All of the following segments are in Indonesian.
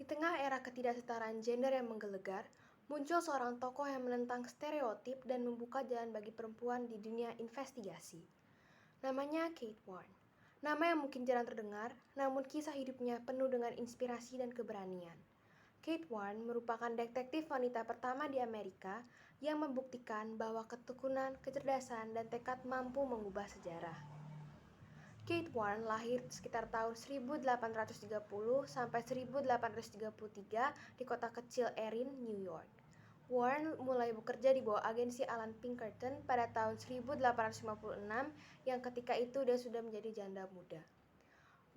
tengah era ketidaksetaraan gender yang menggelegar, muncul seorang tokoh yang menentang stereotip dan membuka jalan bagi perempuan di dunia investigasi. Namanya Kate Warren. Nama yang mungkin jarang terdengar, namun kisah hidupnya penuh dengan inspirasi dan keberanian. Kate Warren merupakan detektif wanita pertama di Amerika yang membuktikan bahwa ketekunan, kecerdasan, dan tekad mampu mengubah sejarah. Kate Warren lahir sekitar tahun 1830 sampai 1833 di kota kecil Erin, New York. Warren mulai bekerja di bawah agensi Alan Pinkerton pada tahun 1856 yang ketika itu dia sudah menjadi janda muda.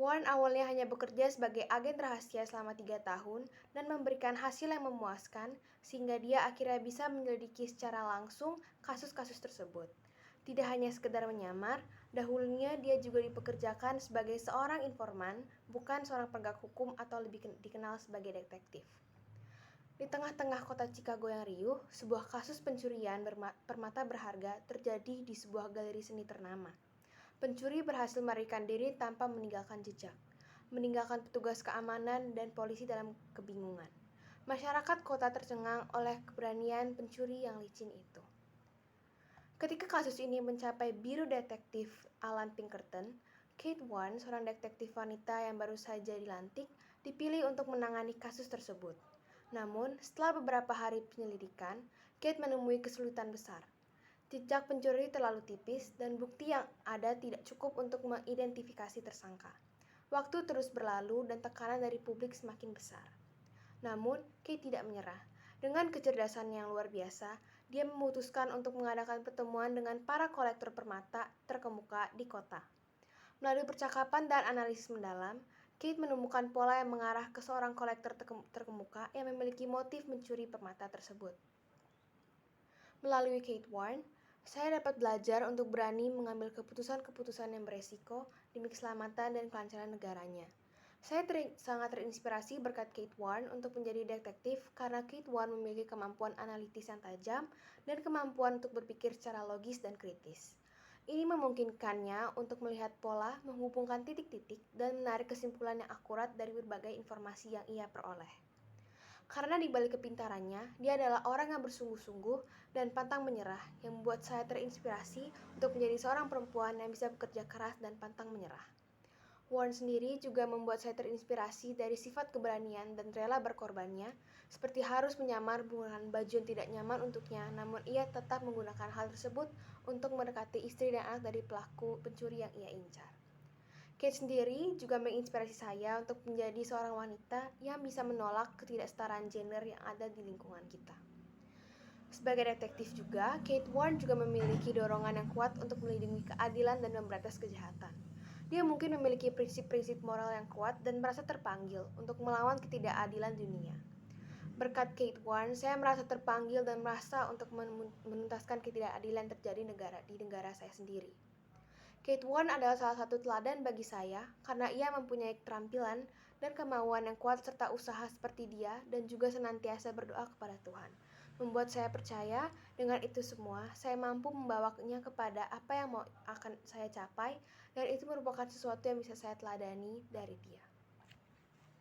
Warren awalnya hanya bekerja sebagai agen rahasia selama 3 tahun dan memberikan hasil yang memuaskan sehingga dia akhirnya bisa menyelidiki secara langsung kasus-kasus tersebut. Tidak hanya sekedar menyamar, dahulunya dia juga dipekerjakan sebagai seorang informan, bukan seorang penegak hukum atau lebih dikenal sebagai detektif. Di tengah-tengah kota Chicago yang riuh, sebuah kasus pencurian permata berharga terjadi di sebuah galeri seni ternama. Pencuri berhasil melarikan diri tanpa meninggalkan jejak, meninggalkan petugas keamanan dan polisi dalam kebingungan. Masyarakat kota tercengang oleh keberanian pencuri yang licin itu. Ketika kasus ini mencapai Biro Detektif Alan Pinkerton, Kate Warren, seorang detektif wanita yang baru saja dilantik, dipilih untuk menangani kasus tersebut. Namun, setelah beberapa hari penyelidikan, Kate menemui kesulitan besar. Jejak pencuri terlalu tipis dan bukti yang ada tidak cukup untuk mengidentifikasi tersangka. Waktu terus berlalu dan tekanan dari publik semakin besar. Namun, Kate tidak menyerah. Dengan kecerdasan yang luar biasa, dia memutuskan untuk mengadakan pertemuan dengan para kolektor permata terkemuka di kota. Melalui percakapan dan analisis mendalam, Kate menemukan pola yang mengarah ke seorang kolektor terkemuka yang memiliki motif mencuri permata tersebut. Melalui Kate Warren, saya dapat belajar untuk berani mengambil keputusan-keputusan yang beresiko demi keselamatan dan kelancaran negaranya. Saya sangat terinspirasi berkat Kate Warren untuk menjadi detektif karena Kate Warren memiliki kemampuan analitis yang tajam dan kemampuan untuk berpikir secara logis dan kritis. Ini memungkinkannya untuk melihat pola, menghubungkan titik-titik, dan menarik kesimpulan yang akurat dari berbagai informasi yang ia peroleh. Karena di balik kepintarannya, dia adalah orang yang bersungguh-sungguh dan pantang menyerah yang membuat saya terinspirasi untuk menjadi seorang perempuan yang bisa bekerja keras dan pantang menyerah. Warren sendiri juga membuat saya terinspirasi dari sifat keberanian dan rela berkorbannya, seperti harus menyamar menggunakan baju yang tidak nyaman untuknya, namun ia tetap menggunakan hal tersebut untuk mendekati istri dan anak dari pelaku pencuri yang ia incar. Kate sendiri juga menginspirasi saya untuk menjadi seorang wanita yang bisa menolak ketidaksetaraan gender yang ada di lingkungan kita. Sebagai detektif juga, Kate Warren juga memiliki dorongan yang kuat untuk melindungi keadilan dan memberantas kejahatan. Dia mungkin memiliki prinsip-prinsip moral yang kuat dan merasa terpanggil untuk melawan ketidakadilan dunia. Berkat Kate Warren, saya merasa terpanggil dan merasa untuk menuntaskan ketidakadilan terjadi di negara saya sendiri. Kate Warren adalah salah satu teladan bagi saya karena ia mempunyai keterampilan dan kemauan yang kuat serta usaha seperti dia dan juga senantiasa berdoa kepada Tuhan. Membuat saya percaya dengan itu semua, saya mampu membawanya kepada apa yang akan saya capai dan itu merupakan sesuatu yang bisa saya teladani dari dia.